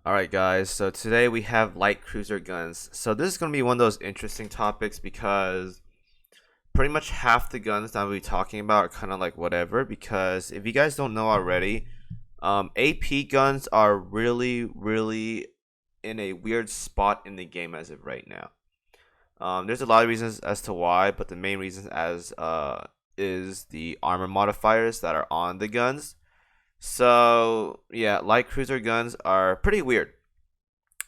Alright guys, so today we have light cruiser guns. So this is going to be one of those interesting topics because pretty much half the guns that we'll be talking about are kind of like whatever, because if you guys don't know already, AP guns are really in a weird spot in the game as of right now. There's a lot of reasons as to why, but the main reason is the armor modifiers that are on the guns. So yeah, light cruiser guns are pretty weird.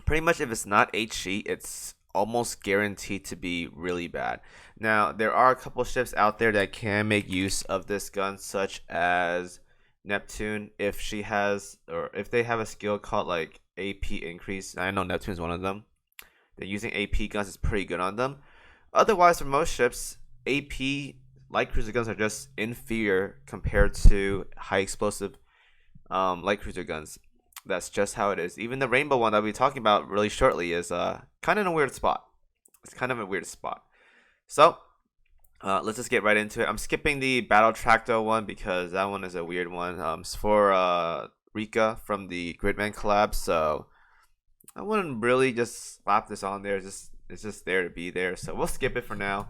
Pretty much if it's not HE, it's almost guaranteed to be really bad. Now, there are a couple ships out there that can make use of this gun, such as Neptune, if she has, or if they have a skill called like AP increase. I know Neptune's one of them. They're using AP guns is pretty good on them. Otherwise, for most ships, AP light cruiser guns are just inferior compared to high explosive light cruiser guns. That's just how it is. Even the rainbow one that we'll be talking about really shortly is kind of in a weird spot. It's kind of a weird spot. So let's just get right into it. I'm skipping the battle tractor one because that one is a weird one. It's for Rika from the Gridman collab, so I wouldn't really just slap this on there. It's just there to be there. So we'll skip it for now.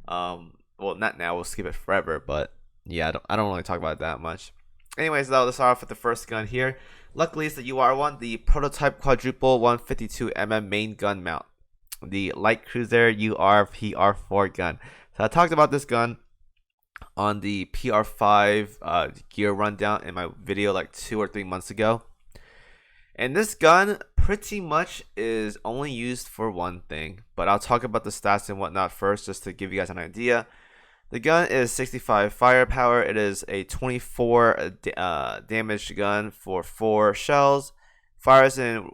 Well, not now. We'll skip it forever. But yeah, I don't really talk about it that much. Anyways, though, let's start off with the first gun here. Luckily, it's the UR one, the Prototype Quadruple 152mm main gun mount, the light cruiser UR PR4 gun. So I talked about this gun on the PR5 gear rundown in my video like 2 or 3 months ago. And this gun pretty much is only used for one thing, but I'll talk about the stats and whatnot first just to give you guys an idea. The gun is 65 firepower. It is a 24 damage gun for 4 shells. Fires in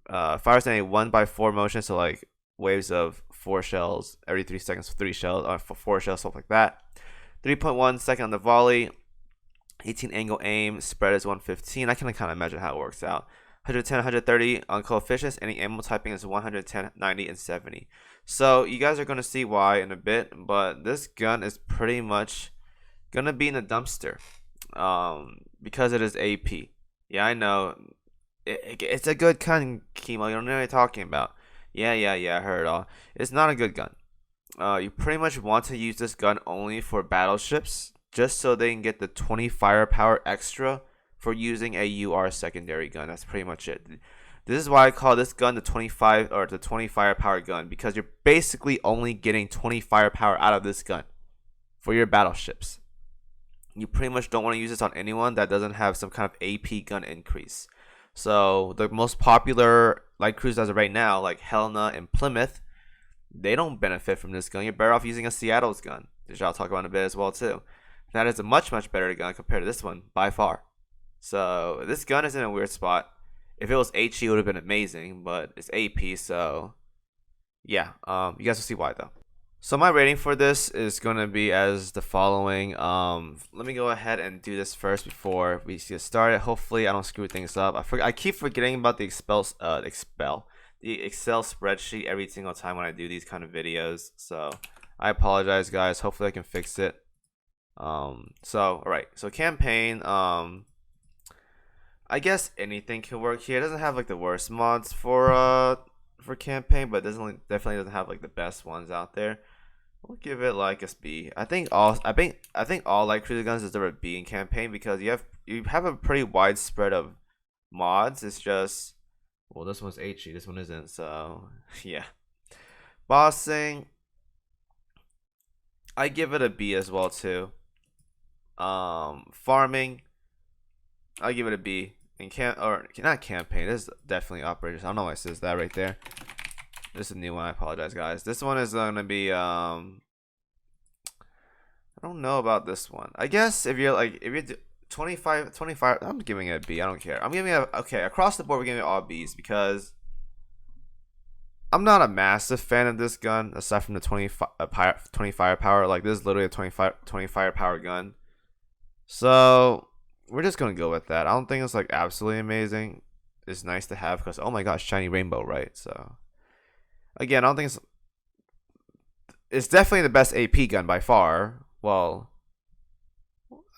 a 1x4 motion, so like waves of 4 shells every 3 seconds, 3 shells, or 4 shells, stuff like that. 3.1 second on the volley. 18 angle aim. Spread is 115. I can kind of imagine how it works out. 110, 130 on coefficients. Any ammo typing is 110, 90, and 70. So you guys are going to see why in a bit, but this gun is pretty much going to be in the dumpster because it is AP. Yeah, I know. It's a good gun, Kimo. You don't know what you're talking about. Yeah, I heard it all. It's not a good gun. You pretty much want to use this gun only for battleships, just so they can get the 20 firepower extra for using a UR secondary gun. That's pretty much it. This is why I call this gun the 25 or the 20 firepower gun, because you're basically only getting 20 firepower out of this gun for your battleships. You pretty much don't want to use this on anyone that doesn't have some kind of AP gun increase. So the most popular light cruisers as of right now, like Helena and Plymouth, they don't benefit from this gun. You're better off using a Seattle's gun, which I'll talk about in a bit as well too. That is a much better gun compared to this one by far. So this gun is in a weird spot. If it was HE, it would have been amazing, but it's AP, so yeah. You guys will see why though. So my rating for this is gonna be as the following. Let me go ahead and do this first before we get started. Hopefully, I don't screw things up. I keep forgetting about the Excel spreadsheet every single time when I do these kind of videos. So I apologize, guys. Hopefully, I can fix it. So all right. So campaign. I guess anything can work here. It doesn't have like the worst mods for campaign, but definitely doesn't have like the best ones out there. We'll give it like a B. I think all light cruiser guns deserve a B in campaign because you have a pretty wide spread of mods. It's just, well, this one's HE, this one isn't, so yeah. Bossing, I give it a B as well too. Farming, I give it a B. In not campaign. This is definitely operators. I don't know why it says that right there. This is a new one. I apologize, guys. This one is gonna be I don't know about this one. I guess if you're 25, I'm giving it a B. I don't care. I'm giving it okay across the board. We're giving it all B's because I'm not a massive fan of this gun aside from the 20 firepower. Like this is literally a 20 firepower gun. So we're just gonna go with that. I don't think it's like absolutely amazing. It's nice to have because oh my gosh, shiny rainbow, right? So again, I don't think it's definitely the best AP gun by far. Well,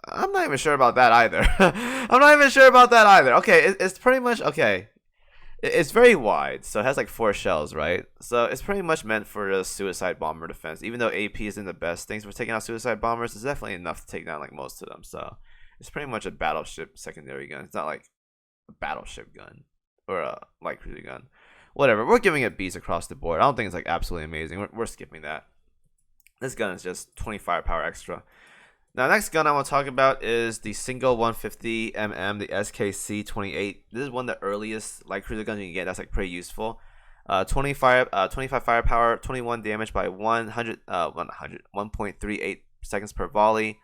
I'm not even sure about that either. I'm not even sure about that either. Okay, it's pretty much okay. It's very wide, so it has like 4 shells, right? So it's pretty much meant for the suicide bomber defense. Even though AP isn't the best things for taking out suicide bombers, it's definitely enough to take down like most of them. So it's pretty much a battleship secondary gun. It's not like a battleship gun or a light cruiser gun. Whatever. We're giving it B's across the board. I don't think it's like absolutely amazing. We're skipping that. This gun is just 20 firepower extra. Now, next gun I want to talk about is the single 150mm, the SKC 28. This is one of the earliest light cruiser guns you can get. That's like pretty useful. 25 firepower, 21 damage by 1.38 seconds per volley.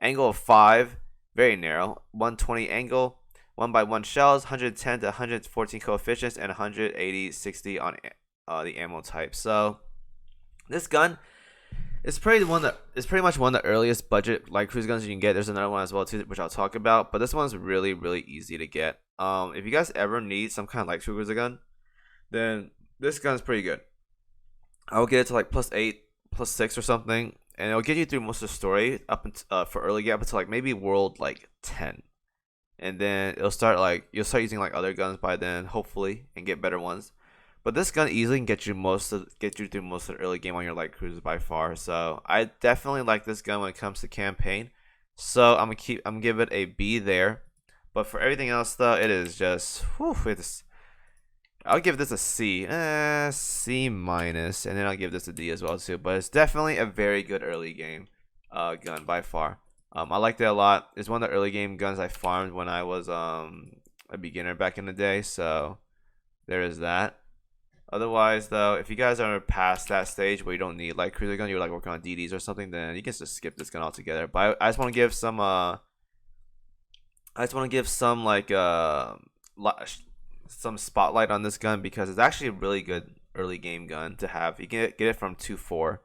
Angle of 5, very narrow. 120 angle, 1x1 shells, 110 to 114 coefficients, and 180/60 on the ammo type. So this gun. It's pretty much one of the earliest budget light cruise guns you can get. There's another one as well too, which I'll talk about. But this one's really easy to get. If you guys ever need some kind of light cruiser gun, then this gun's pretty good. I'll get it to like +8, +6 or something, and it'll get you through most of the story up until, for early game up until like maybe world like 10, and then you'll start using like other guns by then, hopefully, and get better ones. But this gun easily can get you through most of the early game on your light cruisers by far. So I definitely like this gun when it comes to campaign. So I'm gonna give it a B there. But for everything else though, it is just I'll give this a C, C minus, and then I'll give this a D as well too. But it's definitely a very good early game gun by far. I liked it a lot. It's one of the early game guns I farmed when I was a beginner back in the day. So there is that. Otherwise, though, if you guys are past that stage where you don't need light cruiser gun, you're like working on DDs or something, then you can just skip this gun altogether. But I just want to give some some spotlight on this gun because it's actually a really good early game gun to have. You can get it from 2.4,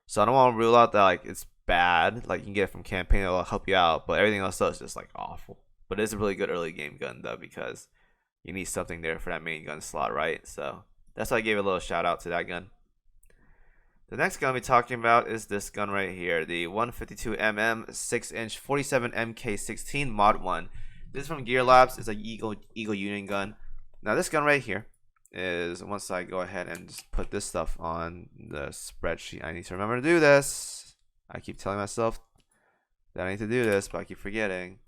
so I don't want to rule out that like it's bad. Like you can get it from campaign, it'll help you out, but everything else though is just like awful. But it's a really good early game gun though because you need something there for that main gun slot, right? So that's why I gave a little shout out to that gun. The next gun we're talking about is this gun right here, the 152mm 6-inch 47 MK16 Mod 1. This is from Gear Labs. It's a Eagle Union gun. Now this gun right here is, once I go ahead and just put this stuff on the spreadsheet, I need to remember to do this. I keep telling myself that I need to do this, but I keep forgetting.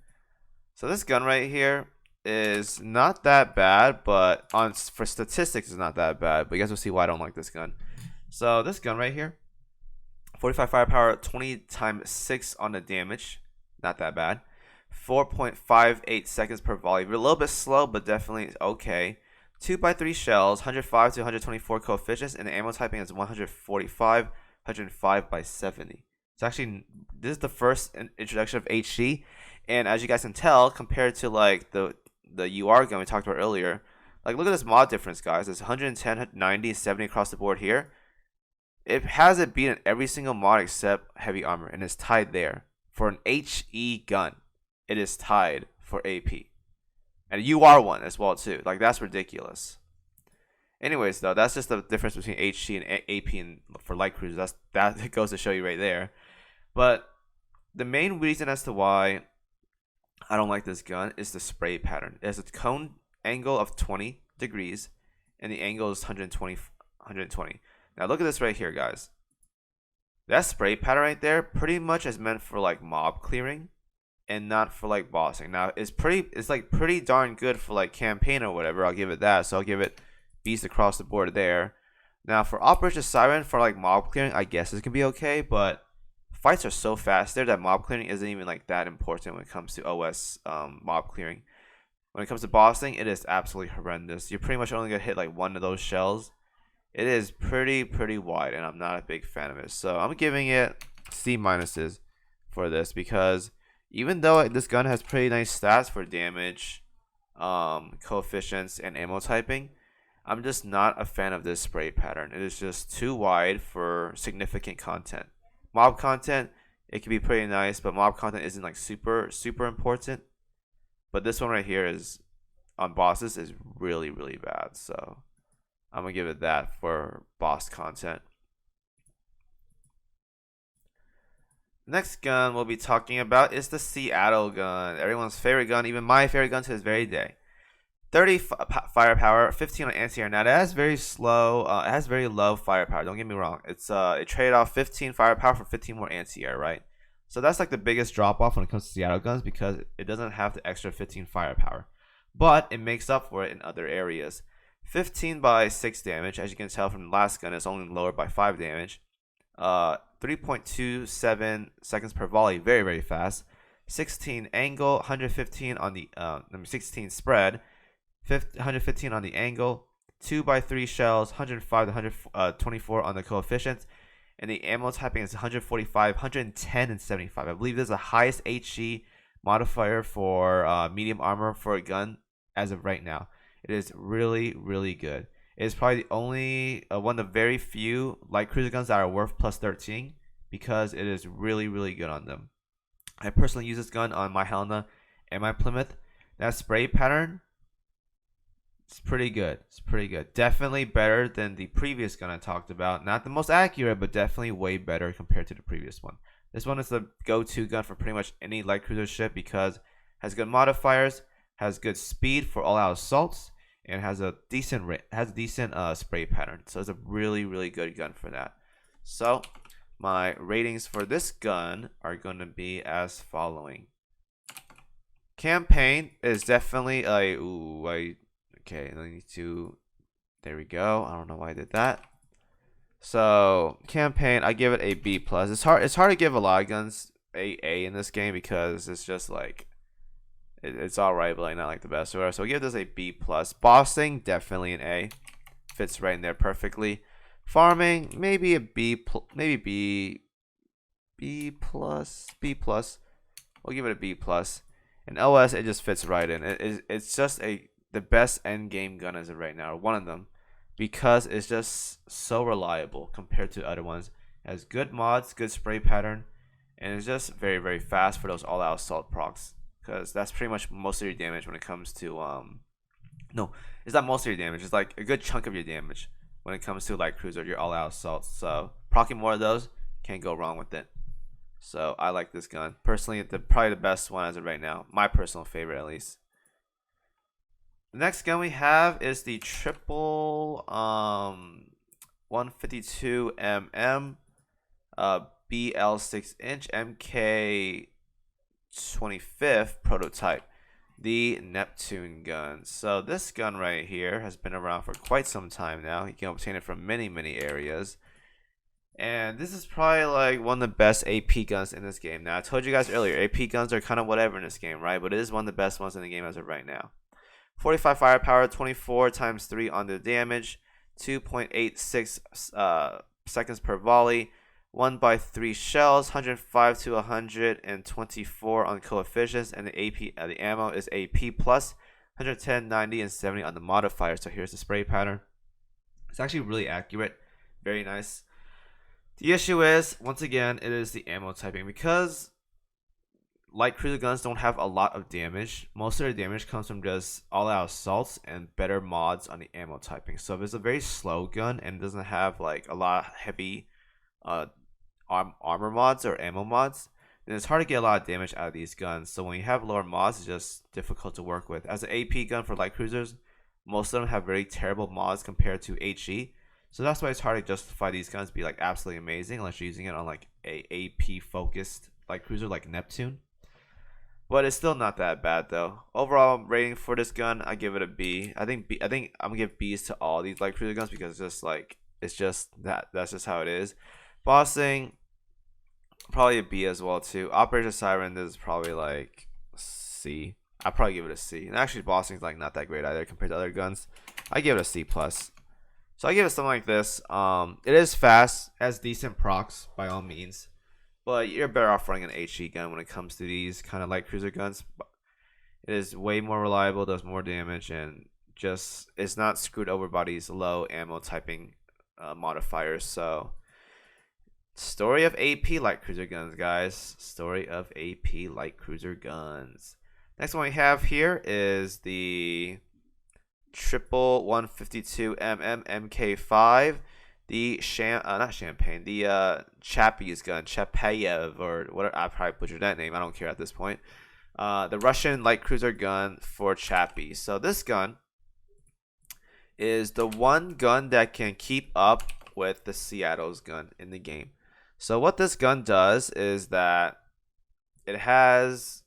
So this gun right here is not that bad, but for statistics it's not that bad, but you guys will see why I don't like this gun. So this gun right here, 45 firepower, 20 times 6 on the damage, not that bad. 4.58 seconds per volley, a little bit slow but definitely okay. 2x3 shells, 105 to 124 coefficients, and the ammo typing is 145, 105 by 70. It's actually, this is the first introduction of HE, and as you guys can tell, compared to like the UR gun we talked about earlier, like look at this mod difference, guys. It's 110, 90, 70 across the board here. It has it beaten every single mod except heavy armor, and it's tied there for an HE gun. It is tied for AP, and a UR one as well too. Like that's ridiculous. Anyways, though, that's just the difference between HE and AP and for light cruisers. That goes to show you right there. But the main reason as to why I don't like this gun is the spray pattern. It has a cone angle of 20 degrees, and the angle is 120. Now look at this right here, guys. That spray pattern right there pretty much is meant for like mob clearing, and not for like bossing. Now it's pretty darn good for like campaign or whatever. I'll give it that. So I'll give it B's across the board there. Now for Operation Siren for like mob clearing, I guess it can be okay, but fights are so fast there that mob clearing isn't even like that important when it comes to OS mob clearing. When it comes to bossing, it is absolutely horrendous. You're pretty much only gonna hit like one of those shells. It is pretty wide, and I'm not a big fan of it. So I'm giving it C minuses for this because even though this gun has pretty nice stats for damage, coefficients, and ammo typing, I'm just not a fan of this spray pattern. It is just too wide for significant content. Mob content, it can be pretty nice, but mob content isn't like super important. But this one right here is on bosses is really bad. So I'm gonna give it that for boss content. Next gun we'll be talking about is the Seattle gun. Everyone's favorite gun, even my favorite gun to this very day. 30 firepower, 15 on anti-air. Now that has very slow. It has very low firepower. Don't get me wrong. It traded off 15 firepower for 15 more anti-air, right? So that's like the biggest drop off when it comes to Seattle guns because it doesn't have the extra 15 firepower, but it makes up for it in other areas. 15 by 6 damage, as you can tell from the last gun, is only lowered by 5 damage. 3.27 seconds per volley, very very fast. 16 angle, 115 on the 16 spread. 115 on the angle, 2 by 3 shells, 105 to 124 on the coefficients, and the ammo typing is 145, 110, and 75. I believe this is the highest HE modifier for medium armor for a gun as of right now. It is really, really good. It is probably the only one of the very few light cruiser guns that are worth plus 13 because it is really, really good on them. I personally use this gun on my Helena and my Plymouth. That spray pattern, it's pretty good. It's pretty good. Definitely better than the previous gun I talked about. Not the most accurate, but definitely way better compared to the previous one. This one is the go-to gun for pretty much any light cruiser ship because it has good modifiers, has good speed for all-out assaults, and has a decent spray pattern. So it's a really, really good gun for that. So my ratings for this gun are going to be as following. Campaign is definitely okay, I need to, there we go. I don't know why I did that. So campaign, I give it a B plus. It's hard to give a lot of guns A in this game because it's just like it's alright, but like not like the best or whatever. So I'll give this a B plus. Bossing, definitely an A. Fits right in there perfectly. Farming, maybe a B plus. We'll give it a B plus. And OS, it just fits right in. It's just the best end game gun as of right now, or one of them, because it's just so reliable compared to other ones. It has good mods, good spray pattern, and it's just very, very fast for those all-out assault procs. Because that's pretty much most of your damage when it comes to no, it's not most of your damage. It's like a good chunk of your damage when it comes to light cruiser, your all-out assaults. So proccing more of those, can't go wrong with it. So I like this gun personally. Probably the best one as of right now, my personal favorite at least. The next gun we have is the triple 152 mm BL 6-inch MK 25th prototype, the Neptune gun. So this gun right here has been around for quite some time now. You can obtain it from many areas, and this is probably like one of the best AP guns in this game. Now I told you guys earlier, AP guns are kind of whatever in this game, right? But it is one of the best ones in the game as of right now. 45 firepower, 24 times 3 on the damage, 2.86 seconds per volley, 1 by 3 shells, 105 to 124 on coefficients, and the ammo is AP plus, 110, 90, and 70 on the modifier. So here's the spray pattern. It's actually really accurate, very nice. The issue is, once again, it is the ammo typing. Because light cruiser guns don't have a lot of damage, most of their damage comes from just all-out assaults and better mods on the ammo typing. So if it's a very slow gun and doesn't have like a lot of heavy armor mods or ammo mods, then it's hard to get a lot of damage out of these guns. So when you have lower mods, it's just difficult to work with. As an AP gun for light cruisers, most of them have very terrible mods compared to HE. So that's why it's hard to justify these guns be like absolutely amazing unless you're using it on like a AP focused light cruiser like Neptune. But it's still not that bad though. Overall rating for this gun, I give it a B. I think I'm gonna give B's to all these light cruiser guns because it's just that's just how it is. Bossing, probably a B as well too. Operation Siren, this is probably like C. I'd probably give it a C. And actually bossing's like not that great either compared to other guns. I give it a C plus. So I give it something like this. It is fast, has decent procs by all means, but you're better off running an HE gun when it comes to these kind of light cruiser guns. It is way more reliable, does more damage, and just it's not screwed over by these low ammo typing modifiers. So story of AP light cruiser guns, guys. Story of AP light cruiser guns. Next one we have here is the triple 152 mm MK5, the Chappie's gun, Chapayev, or whatever. I probably butchered that name. I don't care at this point. The Russian light cruiser gun for Chappie. So this gun is the one gun that can keep up with the Seattle's gun in the game. So what this gun does is that it has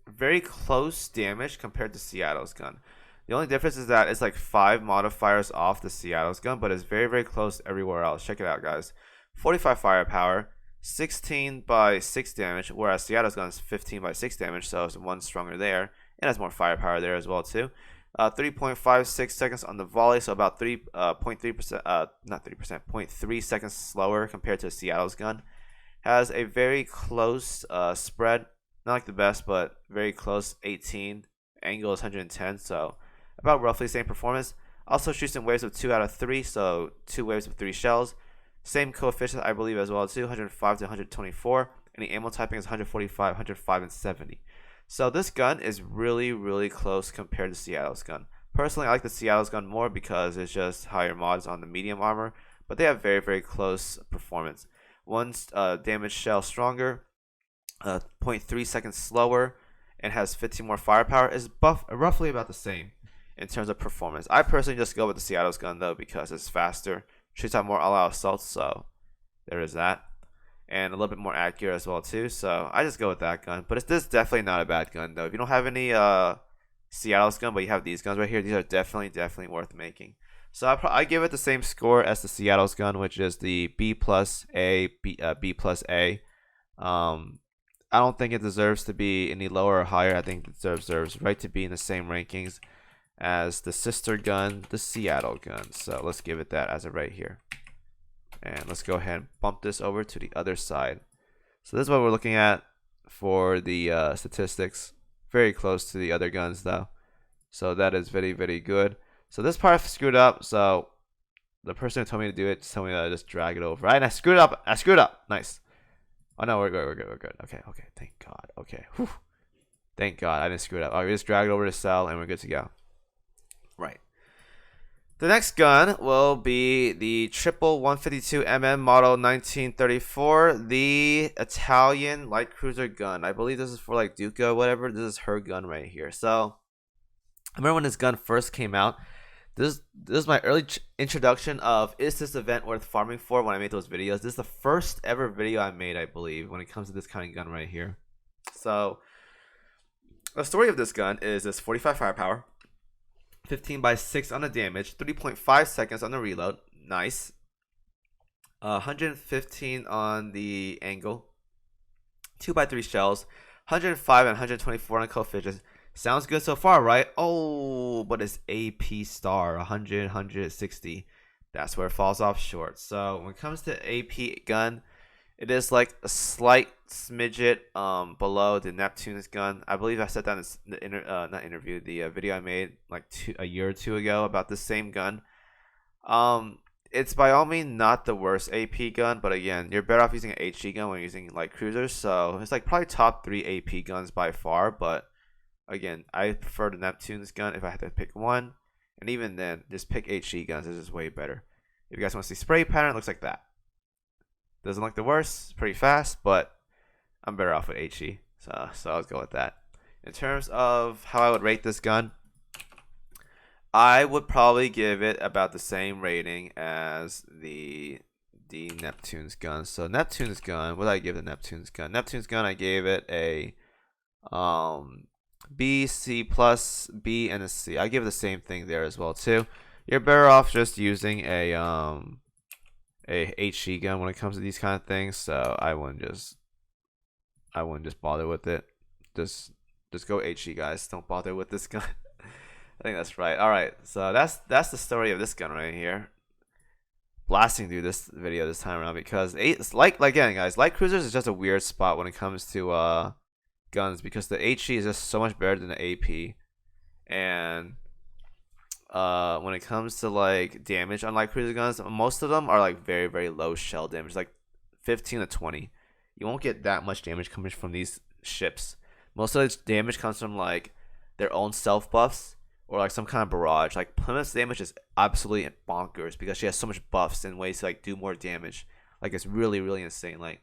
very close damage compared to Seattle's gun. The only difference is that it's like 5 modifiers off the Seattle's gun, but it's very, very close everywhere else. Check it out, guys. 45 firepower, 16 by 6 damage, whereas Seattle's gun is 15 by 6 damage, so it's 1 stronger there, and has more firepower there as well too. 3.56 seconds on the volley, so about 3.3%, not 3%, 0.3 seconds slower compared to Seattle's gun. Has a very close spread, not like the best, but very close. 18, angle is 110, so about roughly the same performance. Also shoots in waves of 2 out of 3, so 2 waves of 3 shells. Same coefficient, I believe, as well too, 105 to 124, and the ammo typing is 145, 105, and 70. So this gun is really, really close compared to Seattle's gun. Personally, I like the Seattle's gun more because it's just higher mods on the medium armor, but they have very, very close performance. One's damage shell stronger, 0.3 seconds slower, and has 15 more firepower. Is roughly about the same in terms of performance. I personally just go with the Seattle's gun though because it's faster, shoots out more all-out assaults, so there is that. And a little bit more accurate as well too, so I just go with that gun. But this is definitely not a bad gun though. If you don't have any Seattle's gun, but you have these guns right here, these are definitely worth making. So I give it the same score as the Seattle's gun, which is the B plus A. I don't think it deserves to be any lower or higher. I think it deserves right to be in the same rankings as the sister gun, the Seattle gun. So let's give it that as of right here. And let's go ahead and bump this over to the other side. So this is what we're looking at for the statistics. Very close to the other guns though. So that is very, very good. So this part I screwed up. So the person who told me to do it just told me to just drag it over. Right? And I screwed up. Nice. Oh no, we're good. Okay. Thank God. Okay. Whew. Thank God I didn't screw it up. We just drag it over to cell and we're good to go. Right. The next gun will be the Triple 152mm model 1934, the Italian light cruiser gun. I believe this is for like Duca or whatever. This is her gun right here. So I remember when this gun first came out. This is my early introduction of is this event worth farming for when I made those videos. This is the first ever video I made, I believe, when it comes to this kind of gun right here. So the story of this gun is this 45 firepower. 15 by 6 on the damage, 3.5 seconds on the reload, nice. 115 on the angle, 2 by 3 shells, 105 and 124 on the coefficient. Sounds good so far, right? Oh, but it's AP star, 100, 160. That's where it falls off short. So when it comes to AP gun, it is like a slight smidget below the Neptune's gun. I believe I said that in the video I made like a year or two ago about the same gun. It's by all means not the worst AP gun, but again, you're better off using an HE gun when you're using light cruisers. So it's like probably top 3 AP guns by far. But again, I prefer the Neptune's gun if I had to pick one. And even then, just pick HE guns. It's just way better. If you guys want to see spray pattern, it looks like that. Doesn't look the worst. It's pretty fast, but I'm better off with HE. So I'll go with that. In terms of how I would rate this gun, I would probably give it about the same rating as the Neptune's gun. So Neptune's gun, what did I give the Neptune's gun? Neptune's gun, I gave it a B, C plus, B, and a C. I give it the same thing there as well too. You're better off just using a HE gun when it comes to these kind of things. So I wouldn't just bother with it. Just go HE, guys. Don't bother with this gun. I think that's right. All right, so that's the story of this gun right here. Blasting through this video this time around because it's like again, guys, light cruisers is just a weird spot when it comes to guns because the HE is just so much better than the AP, and when it comes to like damage on light cruiser guns, most of them are like very, very low shell damage, like 15 to 20. You won't get that much damage coming from these ships. Most of its damage comes from like their own self buffs or like some kind of barrage. Like Plymouth's damage is absolutely bonkers because she has so much buffs and ways to like do more damage. Like it's really, really insane. Like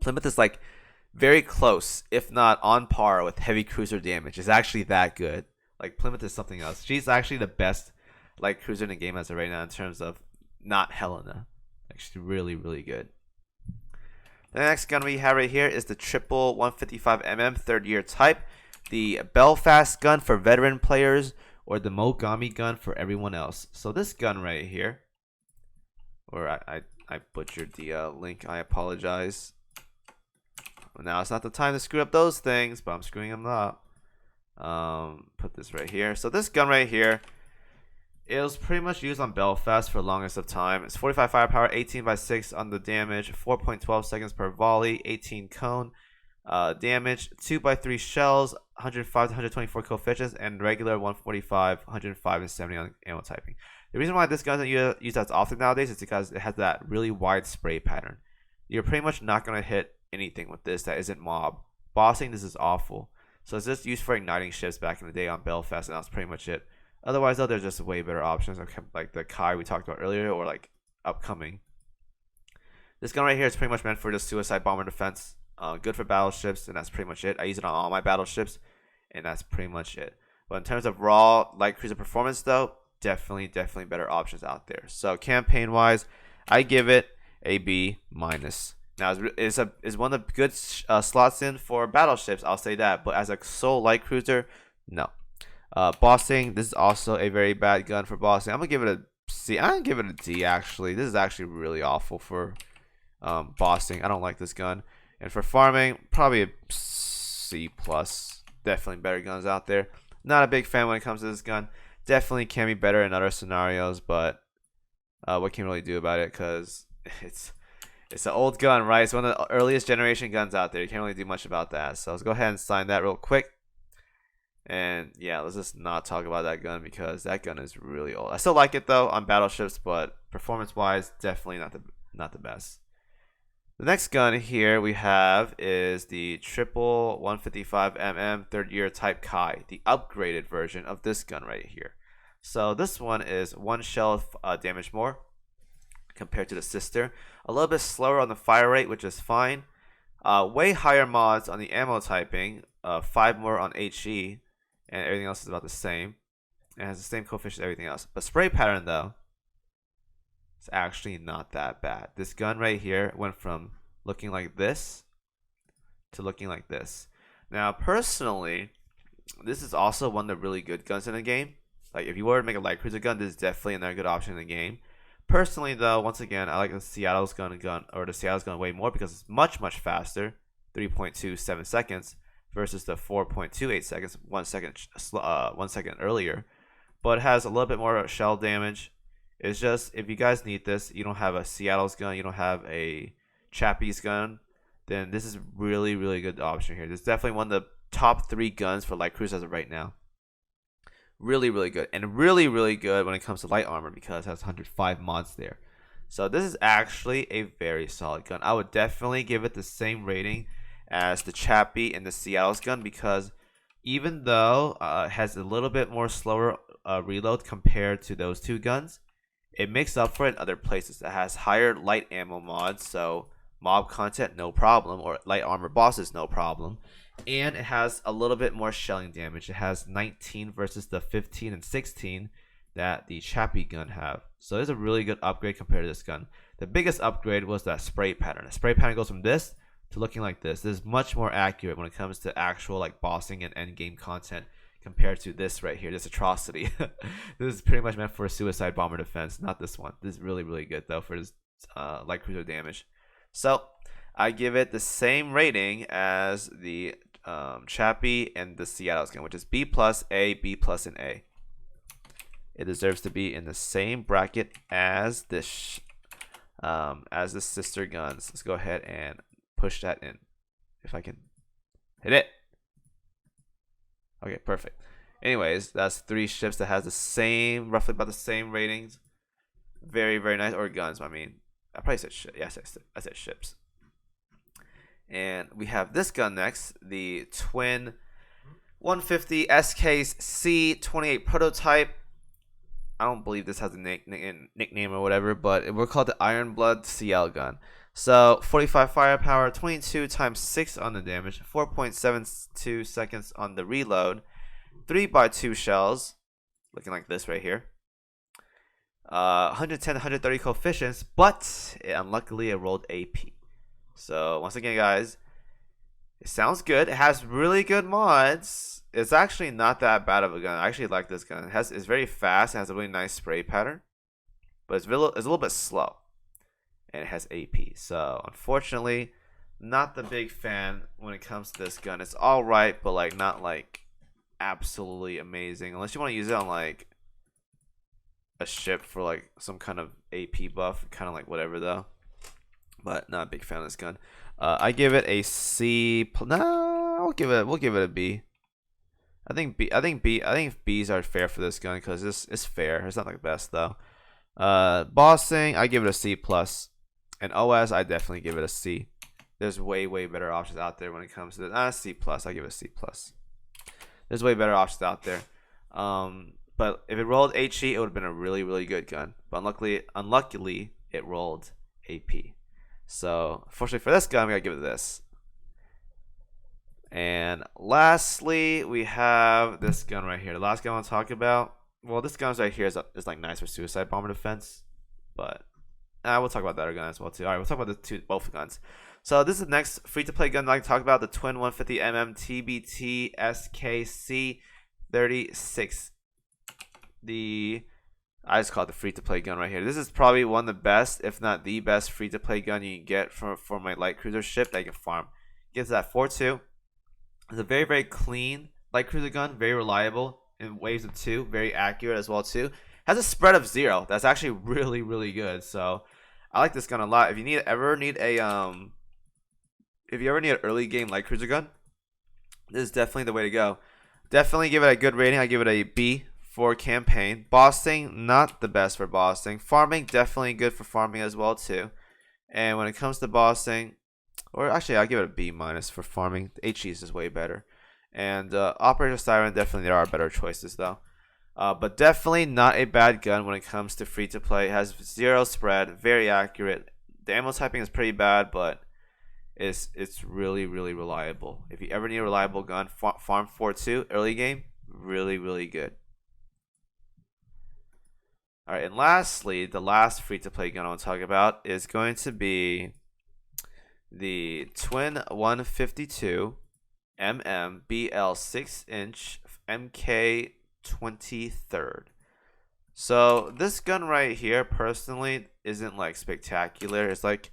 Plymouth is like very close, if not on par with heavy cruiser damage. It's actually that good Like Plymouth is something else. She's actually the best light cruiser in the game as of right now in terms of not Helena. Like she's really, really good. The next gun we have right here is the Triple 155mm 3rd year type, the Belfast gun for veteran players, or the Mogami gun for everyone else. So this gun right here, or I butchered the link, I apologize. Now it's not the time to screw up those things, but I'm screwing them up. Put this right here. So this gun right here, it was pretty much used on Belfast for the longest of time. It's 45 firepower, 18/6 on the damage, 4.12 seconds per volley, 18 cone damage, 2x3 shells, 105 to 124 coefficients, and regular 145, 105, and 70 on ammo typing. The reason why this gun isn't used as often nowadays is because it has that really wide spray pattern. You're pretty much not going to hit anything with this that isn't mob. Bossing, this is awful. So it's just used for igniting ships back in the day on Belfast, and that's pretty much it. Otherwise, though, there's just way better options like the Kai we talked about earlier, or like upcoming. This gun right here is pretty much meant for the suicide bomber defense. Good for battleships, and that's pretty much it. I use it on all my battleships, and that's pretty much it. But in terms of raw light cruiser performance, though, definitely better options out there. So campaign-wise, I give it a B-. Now, is one of the good slots in for battleships, I'll say that. But as a sole light cruiser, no. Bossing, this is also a very bad gun for bossing. I'm gonna give it a C. I'm gonna give it a D. Actually, this is actually really awful for bossing. I don't like this gun. And for farming, probably a C+. Definitely better guns out there. Not a big fan when it comes to this gun. Definitely can be better in other scenarios, but what can you really do about it? Because it's an old gun, right? It's one of the earliest generation guns out there. You can't really do much about that. So let's go ahead and sign that real quick. And yeah, let's just not talk about that gun because that gun is really old. I still like it though on battleships, but performance-wise, definitely not the best. The next gun here we have is the Triple 155mm 3rd year type Kai, the upgraded version of this gun right here. So this one is 1 shell damage more compared to the sister. A little bit slower on the fire rate, which is fine. Way higher mods on the ammo typing. 5 more on HE. And everything else is about the same. It has the same coefficient as everything else. But spray pattern, though, it's actually not that bad. This gun right here went from looking like this to looking like this. Now, personally, this is also one of the really good guns in the game. Like, if you were to make a light cruiser gun, this is definitely another good option in the game. Personally, though, once again, I like the Seattle's gun, or the Seattle's gun way more because it's much faster, 3.27 seconds. Versus the 4.28 seconds, 1 second earlier, but it has a little bit more shell damage. It's just, if you guys need this, you don't have a Seattle's gun, you don't have a Chappie's gun, then this is really good option here. This is definitely one of the top 3 guns for light cruisers as of right now. Really good, and really good when it comes to light armor because it has 105 mods there. So this is actually a very solid gun. I would definitely give it the same rating as the Chappie and the Seattle's gun because even though it has a little bit more slower reload compared to those 2 guns, it makes up for it in other places. It has higher light ammo mods, so mob content no problem, or light armor bosses no problem, and it has a little bit more shelling damage. It has 19 versus the 15 and 16 that the Chappie gun have. So it's a really good upgrade compared to this gun. The biggest upgrade was that spray pattern. The spray pattern goes from this to looking like this. This is much more accurate when it comes to actual like bossing and end game content compared to this right here, this atrocity. This is pretty much meant for suicide bomber defense, not this one. This is really good though for this light cruiser damage. So I give it the same rating as the Chappie and the Seattle's gun, which is B+, A, B+, and A. It deserves to be in the same bracket as this as the sister guns. Let's go ahead and push that in if I can hit it. Okay, perfect. Anyways, that's 3 ships that has the same, roughly about the same ratings. Very nice. Or guns, I mean, I probably said shit. Yeah, I said ships. And we have this gun next, the twin 150 C 28 Prototype. I don't believe this has a nickname or whatever, but we're called the Iron Blood CL gun. So 45 firepower, 22 times 6 on the damage, 4.72 seconds on the reload, 3x2 shells, looking like this right here. 110, 130 coefficients, but unluckily it rolled AP. So once again, guys, it sounds good. It has really good mods. It's actually not that bad of a gun. I actually like this gun. It's very fast. It has a really nice spray pattern, but it's a little bit slow, and it has AP. So unfortunately, not the big fan when it comes to this gun. It's all right, but like not like absolutely amazing. Unless you want to use it on like a ship for like some kind of AP buff, kind of like whatever though. But not a big fan of this gun. I give it a C. No, we'll give it a B. I think B's are fair for this gun because this is fair. It's not like the best though. Bossing, I give it a C plus, and OS, I definitely give it a C. There's way better options out there when it comes to this. C plus, I give it a C plus. There's way better options out there. But if it rolled HE, it would have been a really good gun. But unluckily, it rolled AP. So unfortunately for this gun, we gotta give it this. And lastly, we have this gun right here. The last gun I want to talk about. Well, this gun right here is like nice for suicide bomber defense, but we'll talk about that other gun as well too. All right, we'll talk about both guns. So this is the next free-to-play gun I'd like to talk about, the twin 150mm TbtsK C 36. I just call it the free-to-play gun right here. This is probably one of the best, if not the best, free-to-play gun you can get for my light cruiser ship that you can farm. Gives that 4.2. It's a very clean light cruiser gun, very reliable in waves of 2, very accurate as well too. Has a spread of 0. That's actually really good. So I like this gun a lot. If you ever need an early game light cruiser gun, this is definitely the way to go. Definitely give it a good rating. I give it a B for campaign. Bossing, not the best for bossing. Farming, definitely good for farming as well too. And when it comes to bossing, or actually I'll give it a B minus for farming. HE's is way better. And Operator Siren, definitely there are better choices though. But definitely not a bad gun when it comes to free to play. It has 0 spread, very accurate. The ammo typing is pretty bad, but it's really reliable. If you ever need a reliable gun, farm 4.2 early game, really good. All right, and lastly, the last free to play gun I want to talk about is going to be the twin 152 BL 6-inch MK 23rd. So this gun right here personally isn't like spectacular. It's like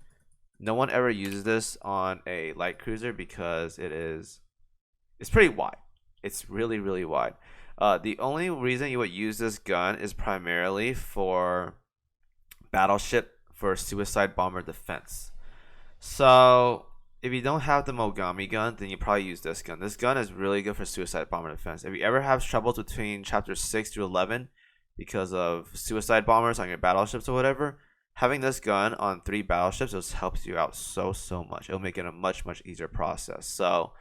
no one ever uses this on a light cruiser because it's pretty wide. It's really wide. The only reason you would use this gun is primarily for battleship for suicide bomber defense. So if you don't have the Mogami gun, then you probably use this gun. This gun is really good for suicide bomber defense. If you ever have troubles between chapters 6 through 11 because of suicide bombers on your battleships or whatever, having this gun on 3 battleships just helps you out so much. It'll make it a much easier process. So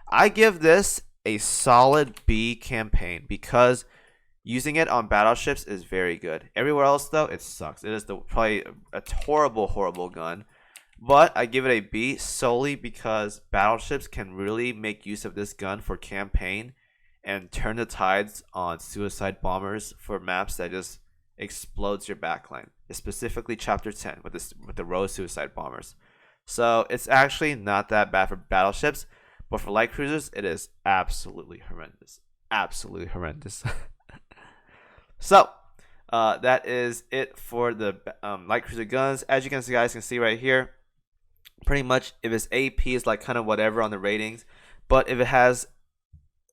I give this a solid B campaign because using it on battleships is very good. Everywhere else though, it sucks. It is probably a horrible gun. But I give it a B solely because battleships can really make use of this gun for campaign and turn the tides on suicide bombers for maps that just explodes your backline. Specifically chapter 10 with the row suicide bombers. So it's actually not that bad for battleships, but for light cruisers it is absolutely horrendous. So that is it for the light cruiser guns. As you guys can see right here, pretty much if it's AP is like kind of whatever on the ratings, but if it has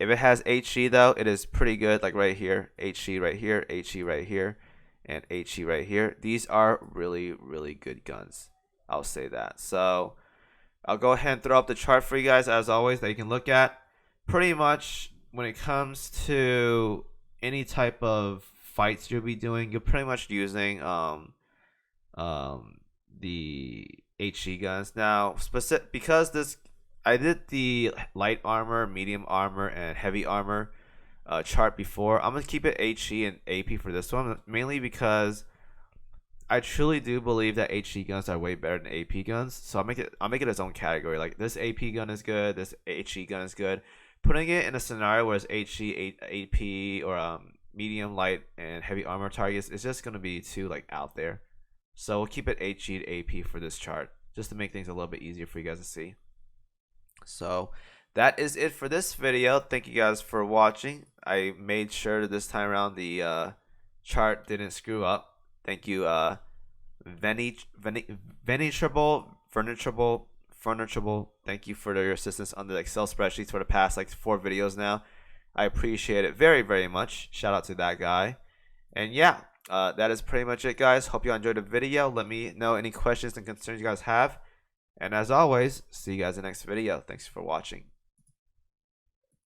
HE though, it is pretty good. Like right here, HE right here, HE right here, and HE right here. These are really good guns. I'll say that. So I'll go ahead and throw up the chart for you guys as always that you can look at. Pretty much when it comes to any type of fights you'll be doing, you're pretty much using the HE guns. Now because I did the light armor, medium armor, and heavy armor chart before, I'm gonna keep it HE and AP for this one, mainly because I truly do believe that HE guns are way better than AP guns. So I'll make it its own category. Like this AP gun is good, this HE gun is good. putting it in a scenario where it's HE, 8P, or medium, light, and heavy armor targets is just gonna be too like out there. So we'll keep it HE to AP for this chart, just to make things a little bit easier for you guys to see. So that is it for this video. Thank you guys for watching. I made sure this time around the chart didn't screw up. Thank you, Furniturable. Thank you for your assistance on the Excel spreadsheets for the past like 4 videos now. I appreciate it very, very much. Shout out to that guy. And yeah, that is pretty much it, guys. Hope you enjoyed the video. Let me know any questions and concerns you guys have. And as always, see you guys in the next video. Thanks for watching.